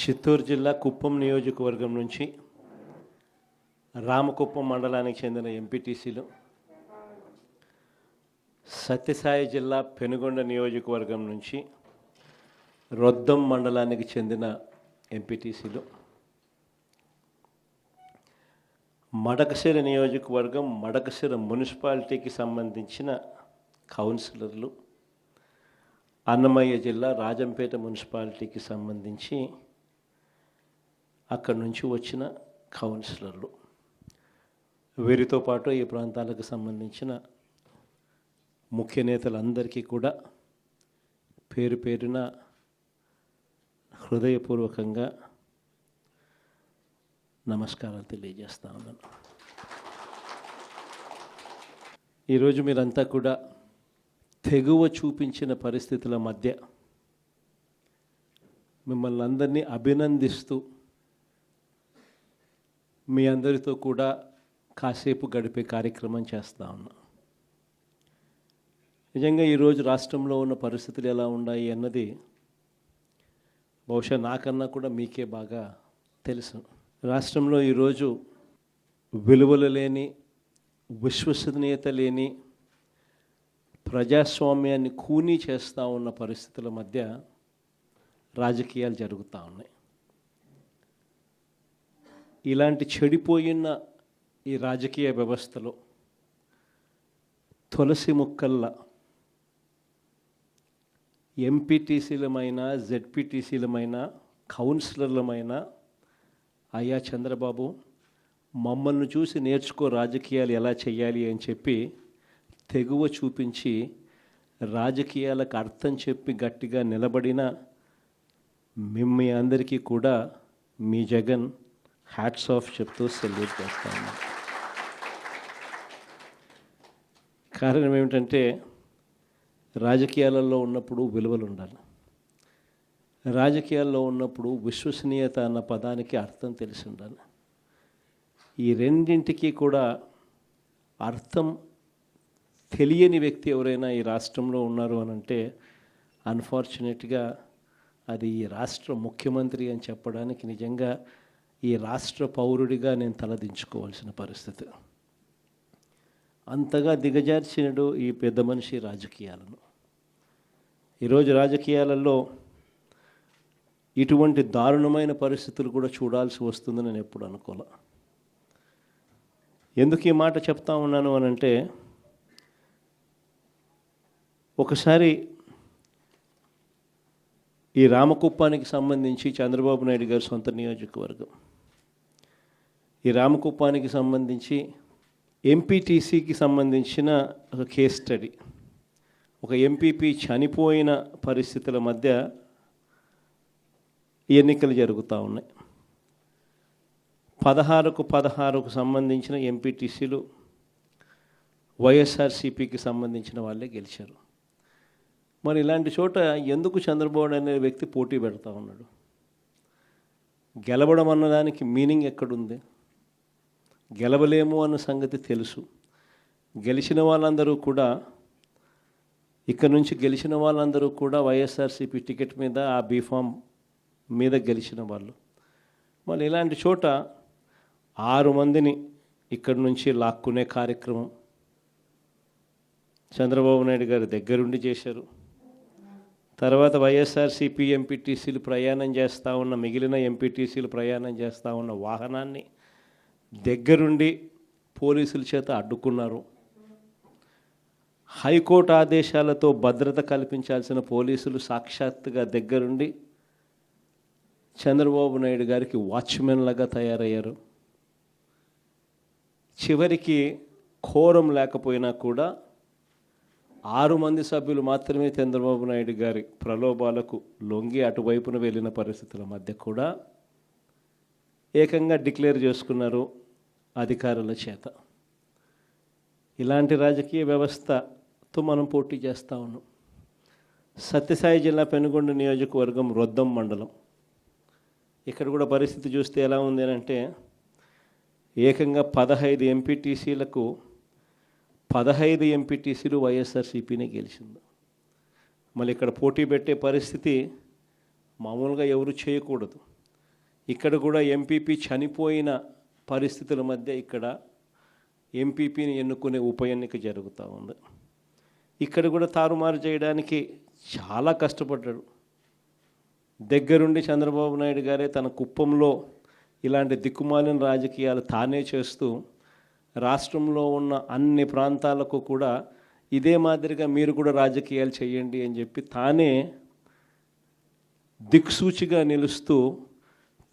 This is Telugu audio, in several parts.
చిత్తూరు జిల్లా కుప్పం నియోజకవర్గం నుంచి రామకుప్పం మండలానికి చెందిన ఎంపీటీసీలు, సత్యసాయి జిల్లా పెనుగొండ నియోజకవర్గం నుంచి రొద్దం మండలానికి చెందిన ఎంపీటీసీలు, మడకశిర నియోజకవర్గం మడకశిర మున్సిపాలిటీకి సంబంధించిన కౌన్సిలర్లు, అన్నమయ్య జిల్లా రాజంపేట మున్సిపాలిటీకి సంబంధించి అక్కడి నుంచి వచ్చిన కౌన్సిలర్లు, వీరితో పాటు ఈ ప్రాంతాలకు సంబంధించిన ముఖ్య నేతలందరికీ కూడా పేరు పేరున హృదయపూర్వకంగా నమస్కారాలు తెలియజేస్తా ఉన్నాను. ఈరోజు మీరంతా కూడా తెగువ చూపించిన పరిస్థితుల మధ్య మిమ్మల్ని అందరినీ అభినందిస్తూ మీ అందరితో కూడా కాసేపు గడిపే కార్యక్రమం చేస్తూ ఉన్నాం. నిజంగా ఈరోజు రాష్ట్రంలో ఉన్న పరిస్థితులు ఎలా ఉన్నాయి అన్నది బహుశా నాకన్నా కూడా మీకే బాగా తెలుసు. రాష్ట్రంలో ఈరోజు విలువలు లేని, విశ్వసనీయత లేని, ప్రజాస్వామ్యాన్ని ఖూనీ చేస్తూ ఉన్న పరిస్థితుల మధ్య రాజకీయాలు జరుగుతూ ఉన్నాయి. ఇలాంటి చెడిపోయిన ఈ రాజకీయ వ్యవస్థలో తులసి ముక్కల్లా ఎంపీటీసీలమైన, జెడ్పీటీసీలమైన, కౌన్సిలర్లమైన అయ్యా చంద్రబాబు మమ్మల్ని చూసి నేర్చుకో రాజకీయాలు ఎలా చేయాలి అని చెప్పి తెగువ చూపించి రాజకీయాలకు అర్థం చెప్పి గట్టిగా నిలబడిన మీ అందరికీ కూడా మీ జగన్ హ్యాట్స్ ఆఫ్ చెప్తూ సెల్యూట్ చేస్తా ఉన్నాను. కారణం ఏమిటంటే రాజకీయాలలో ఉన్నప్పుడు విలువలు ఉండాలి. రాజకీయాల్లో ఉన్నప్పుడు విశ్వసనీయత అన్న పదానికి అర్థం తెలిసి ఉండాలి. ఈ రెండింటికి కూడా అర్థం తెలియని వ్యక్తి ఎవరైనా ఈ రాష్ట్రంలో ఉన్నారు అని అంటే అన్ఫార్చునేట్గా అది ఈ రాష్ట్ర ముఖ్యమంత్రి అని చెప్పడానికి నిజంగా ఈ రాష్ట్ర పౌరుడిగా నేను తలదించుకోవాల్సిన పరిస్థితి. అంతగా దిగజార్చినడు ఈ పెద్ద మనిషి రాజకీయాలను. ఈరోజు రాజకీయాలలో ఇటువంటి దారుణమైన పరిస్థితులు కూడా చూడాల్సి వస్తుందని నేను ఎప్పుడు అనుకోలే. ఎందుకు ఈ మాట చెప్తా ఉన్నాను అని అంటే, ఒకసారి ఈ రామకుప్పానికి సంబంధించి చంద్రబాబు నాయుడు గారి సొంత నియోజకవర్గం, ఈ రామకుప్పానికి సంబంధించి ఎంపీటీసీకి సంబంధించిన ఒక కేస్ స్టడీ, ఒక ఎంపీపీ చనిపోయిన పరిస్థితుల మధ్య ఎన్నికలు జరుగుతూ ఉన్నాయి. 16కు సంబంధించిన ఎంపీటీసీలు వైఎస్ఆర్సీపీకి సంబంధించిన వాళ్ళే గెలిచారు. మరి ఇలాంటి చోట ఎందుకు చంద్రబాబు అనే వ్యక్తి పోటీ పెడతా ఉన్నాడు? గెలవడం అన్నదానికి మీనింగ్ ఎక్కడుంది? గెలవలేము అన్న సంగతి తెలుసు. గెలిచిన వాళ్ళందరూ కూడా, ఇక్కడ నుంచి గెలిచిన వాళ్ళందరూ కూడా వైఎస్ఆర్సీపీ టికెట్ మీద, ఆ బీఫామ్ మీద గెలిచిన వాళ్ళు. మళ్ళీ ఇలాంటి చోట 6 మందిని ఇక్కడి నుంచి లాక్కునే కార్యక్రమం చంద్రబాబు నాయుడు గారి దగ్గరుండి చేశారు. తర్వాత వైఎస్ఆర్సీపీ ఎంపీటీసీలు ప్రయాణం చేస్తూ ఉన్న, మిగిలిన ఎంపీటీసీలు ప్రయాణం చేస్తూ ఉన్న వాహనాన్ని దగ్గరుండి పోలీసుల చేత అడ్డుకున్నారు. హైకోర్టు ఆదేశాలతో భద్రత కల్పించాల్సిన పోలీసులు సాక్షాత్తుగా దగ్గరుండి చంద్రబాబు నాయుడు గారికి వాచ్మెన్ లాగా తయారయ్యారు. చివరికి కోరం లేకపోయినా కూడా 6 మంది సభ్యులు మాత్రమే చంద్రబాబు నాయుడు గారి ప్రలోభాలకు లొంగి అటువైపున వెళ్ళిన పరిస్థితుల మధ్య కూడా ఏకంగా డిక్లేర్ చేసుకున్నారు అధికారుల చేత. ఇలాంటి రాజకీయ వ్యవస్థతో మనం పోటీ చేస్తూ ఉన్నాం. సత్యసాయి జిల్లా పెనుగొండ నియోజకవర్గం రొద్దం మండలం, ఇక్కడ కూడా పరిస్థితి చూస్తే ఎలా ఉంది అంటే, ఏకంగా 15 ఎంపీటీసీలకు 15 ఎంపీటీసీలు వైఎస్ఆర్సీపీనే గెలిచింది. మళ్ళీ ఇక్కడ పోటీ పెట్టే పరిస్థితి మామూలుగా ఎవరు చేయకూడదు. ఇక్కడ కూడా ఎంపీపీ చనిపోయిన పరిస్థితుల మధ్య ఇక్కడ ఎంపీపీని ఎన్నుకునే ఉప ఎన్నిక జరుగుతూ ఉంది. ఇక్కడ కూడా తారుమారు చేయడానికి చాలా కష్టపడ్డాడు. దగ్గరుండి చంద్రబాబు నాయుడు గారే తన కుప్పంలో ఇలాంటి దిక్కుమాలిన రాజకీయాలు తానే చేస్తూ రాష్ట్రంలో ఉన్న అన్ని ప్రాంతాలకు కూడా ఇదే మాదిరిగా మీరు కూడా రాజకీయాలు చేయండి అని చెప్పి తానే దిక్సూచిగా నిలుస్తూ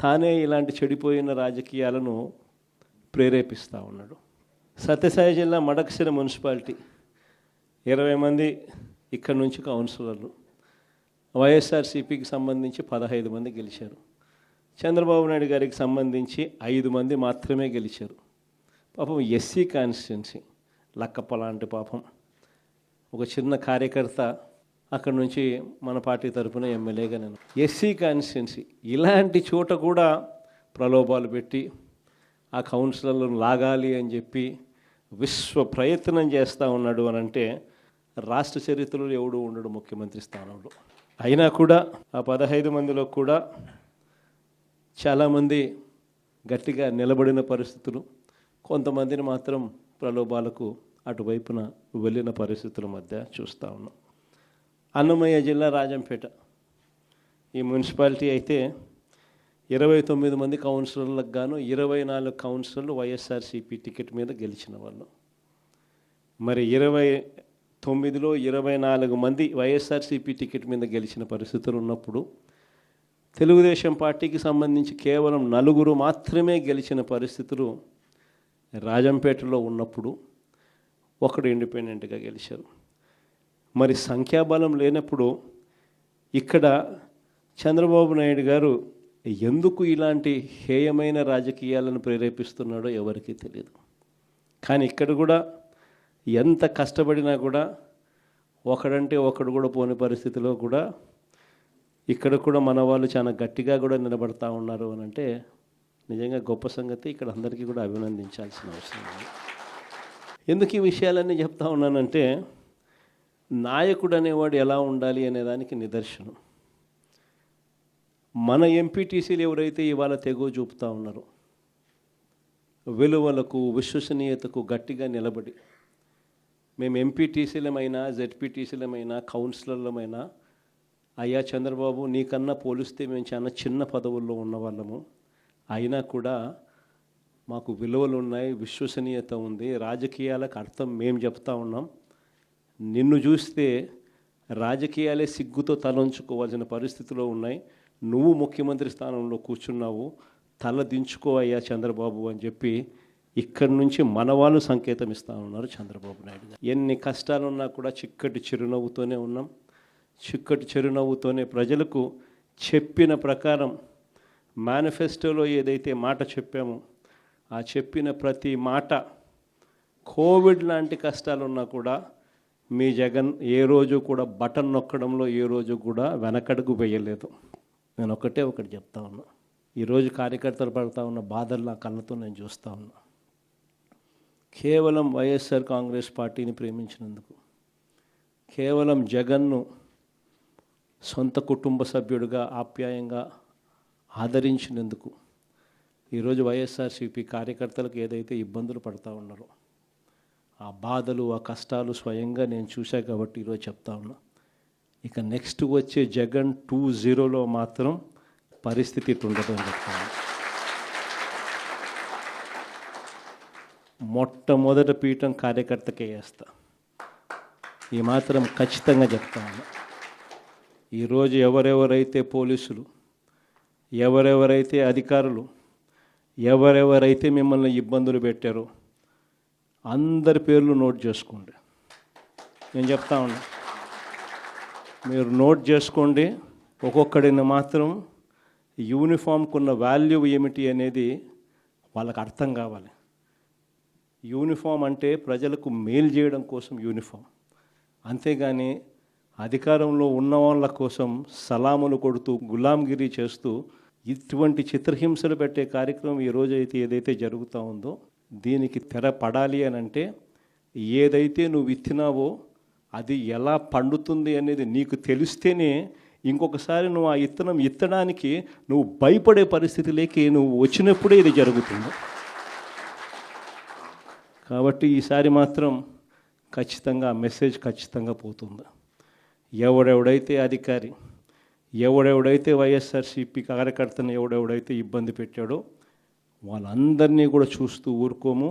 తానే ఇలాంటి చెడిపోయిన రాజకీయాలను ప్రేరేపిస్తూ ఉన్నాడు. సత్యసాయి జిల్లా మడకశిర మున్సిపాలిటీ 20 మంది ఇక్కడ నుంచి కౌన్సిలర్లు, వైఎస్ఆర్సీపీకి సంబంధించి 15 మంది గెలిచారు. చంద్రబాబు నాయుడు గారికి సంబంధించి 5 మంది మాత్రమే గెలిచారు. పాపం ఎస్సీ కాన్స్టిట్యున్సీ లక్కప్ప లాంటి పాపం ఒక చిన్న కార్యకర్త అక్కడ నుంచి మన పార్టీ తరఫున ఎమ్మెల్యేగా నేను ఎస్సీ కాన్స్టిట్యున్సీ ఇలాంటి చోట కూడా ప్రలోభాలు పెట్టి ఆ కౌన్సిలర్లను లాగాలి అని చెప్పి విశ్వ ప్రయత్నం చేస్తూ ఉన్నాడు అని అంటే రాష్ట్ర చరిత్రలో ఎవడు ఉండడు ముఖ్యమంత్రి స్థానంలో. అయినా కూడా ఆ 15 మందిలో కూడా చాలామంది గట్టిగా నిలబడిన పరిస్థితులు, కొంతమందిని మాత్రం ప్రలోభాలకు అటువైపున వెళ్ళిన పరిస్థితుల మధ్య చూస్తూ ఉన్నాం. అన్నమయ్య జిల్లా రాజంపేట ఈ మున్సిపాలిటీ అయితే 29 మంది కౌన్సిలర్లకు గాను 24 కౌన్సిలర్లు వైఎస్ఆర్సీపీ టికెట్ మీద గెలిచిన వాళ్ళు. మరి 29లో 24 మంది వైఎస్ఆర్సీపీ టికెట్ మీద గెలిచిన పరిస్థితులు ఉన్నప్పుడు తెలుగుదేశం పార్టీకి సంబంధించి కేవలం 4 మాత్రమే గెలిచిన పరిస్థితులు రాజంపేటలో ఉన్నప్పుడు ఒకడు ఇండిపెండెంట్గా గెలిచారు. మరి సంఖ్యాబలం లేనప్పుడు ఇక్కడ చంద్రబాబు నాయుడు గారు ఎందుకు ఇలాంటి హేయమైన రాజకీయాలను ప్రేరేపిస్తున్నాడో ఎవరికీ తెలియదు. కానీ ఇక్కడ కూడా ఎంత కష్టపడినా కూడా ఒకడంటే ఒకడు కూడా పోని పరిస్థితిలో కూడా ఇక్కడ కూడా మన వాళ్ళు చాలా గట్టిగా కూడా నిలబడతా ఉన్నారు అని అంటే నిజంగా గొప్ప సంగతి. ఇక్కడ అందరికీ కూడా అభినందించాల్సిన అవసరం ఉంది. ఎందుకు ఈ విషయాలన్నీ చెప్తా ఉన్నానంటే నాయకుడు అనేవాడు ఎలా ఉండాలి అనేదానికి నిదర్శనం. మన ఎంపీటీసీలు ఎవరైతే ఇవాళ తెగో చూపుతూ ఉన్నారో విలువలకు విశ్వసనీయతకు గట్టిగా నిలబడి మేము ఎంపీటీసీలమైనా జెడ్పీటీసీలమైనా కౌన్సిలర్లమైనా అయ్యా చంద్రబాబు నీకన్నా పోలిస్తే మేము చాలా చిన్న పదవుల్లో ఉన్నవాళ్ళము, అయినా కూడా మాకు విలువలు ఉన్నాయి, విశ్వసనీయత ఉంది, రాజకీయాలకు అర్థం మేము చెప్తా ఉన్నాం, నిన్ను చూస్తే రాజకీయాలే సిగ్గుతో తలంచుకోవాల్సిన పరిస్థితిలో ఉన్నాయి, నువ్వు ముఖ్యమంత్రి స్థానంలో కూర్చున్నావు, తల దించుకో అయ్యా చంద్రబాబు అని చెప్పి ఇక్కడి నుంచి మన వాళ్ళు సంకేతం ఇస్తూ ఉన్నారు చంద్రబాబు నాయుడు గారు. ఎన్ని కష్టాలున్నా కూడా చిక్కటి చిరునవ్వుతోనే ఉన్నాం. చిక్కటి చిరునవ్వుతోనే ప్రజలకు చెప్పిన ప్రకారం మేనిఫెస్టోలో ఏదైతే మాట చెప్పామో ఆ చెప్పిన ప్రతి మాట కోవిడ్ లాంటి కష్టాలున్నా కూడా మీ జగన్ ఏ రోజు కూడా బటన్ నొక్కడంలో ఏ రోజు కూడా వెనకడుగు వేయలేదు. నేను ఒకటి చెప్తా ఉన్నా. ఈరోజు కార్యకర్తలు పడుతూ ఉన్న బాధలు నా కళ్ళతో నేను చూస్తూ ఉన్నా. కేవలం వైఎస్ఆర్ కాంగ్రెస్ పార్టీని ప్రేమించినందుకు, కేవలం జగన్ను సొంత కుటుంబ సభ్యుడిగా ఆప్యాయంగా ఆదరించినందుకు ఈరోజు వైఎస్ఆర్సీపీ కార్యకర్తలకు ఏదైతే ఇబ్బందులు పడుతూ ఉన్నారో ఆ బాధలు ఆ కష్టాలు స్వయంగా నేను చూశా కాబట్టి ఈరోజు చెప్తా ఉన్నా. ఇక నెక్స్ట్ వచ్చే జగన్ 2.0లో మాత్రం పరిస్థితి ఉండదు అని చెప్తాను. మొట్టమొదటి పీఠం కార్యకర్తకే వేస్తా, ఈ మాత్రం ఖచ్చితంగా చెప్తా ఉన్నా. ఈరోజు ఎవరెవరైతే పోలీసులు, ఎవరెవరైతే అధికారులు, ఎవరెవరైతే మిమ్మల్ని ఇబ్బందులు పెట్టారో అందరి పేర్లు నోట్ చేసుకోండి. నేను చెప్తా ఉన్నా, మీరు నోట్ చేసుకోండి. ఒక్కొక్కడిని మాత్రం యూనిఫామ్కు ఉన్న వాల్యూ ఏమిటి అనేది వాళ్ళకి అర్థం కావాలి. యూనిఫామ్ అంటే ప్రజలకు మేలు చేయడం కోసం యూనిఫామ్, అంతేగాని అధికారంలో ఉన్న వాళ్ళ కోసం సలాములు కొడుతూ గులాంగిరి చేస్తూ ఇటువంటి చిత్రహింసలు పెట్టే కార్యక్రమం ఈరోజు అయితే ఏదైతే జరుగుతూ ఉందో దీనికి తెర పడాలి అని అంటే ఏదైతే నువ్వు విత్తినావో అది ఎలా పండుతుంది అనేది నీకు తెలిస్తేనే ఇంకొకసారి నువ్వు ఆ విత్తనం విత్తడానికి నువ్వు భయపడే పరిస్థితిలోకి నువ్వు వచ్చినప్పుడే ఇది జరుగుతుంది. కాబట్టి ఈసారి మాత్రం ఖచ్చితంగా మెసేజ్ ఖచ్చితంగా పోతుంది. ఎవడెవడైతే అధికారి, ఎవడెవడైతే వైఎస్ఆర్సీపీ కార్యకర్తను ఎవడెవడైతే ఇబ్బంది పెట్టాడో వాళ్ళందరినీ కూడా చూస్తూ ఊరుకోము.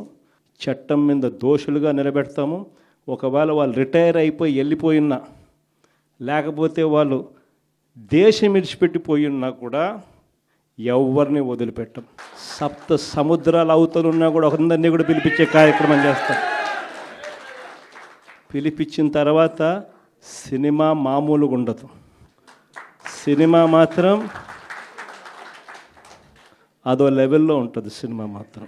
చట్టం మీద దోషులుగా నిలబెడతాము. ఒకవేళ వాళ్ళు రిటైర్ అయిపోయి వెళ్ళిపోయినా, లేకపోతే వాళ్ళు దేశం విడిచిపెట్టిపోయి ఉన్నా కూడా ఎవరిని వదిలిపెట్టం. సప్త సముద్రాల అవతలున్నా కూడా అందరినీ కూడా పిలిపించే కార్యక్రమం చేస్తాం. పిలిపించిన తర్వాత సినిమా మామూలుగా ఉండదు. సినిమా మాత్రం అదో లెవెల్లో ఉంటుంది. సినిమా మాత్రం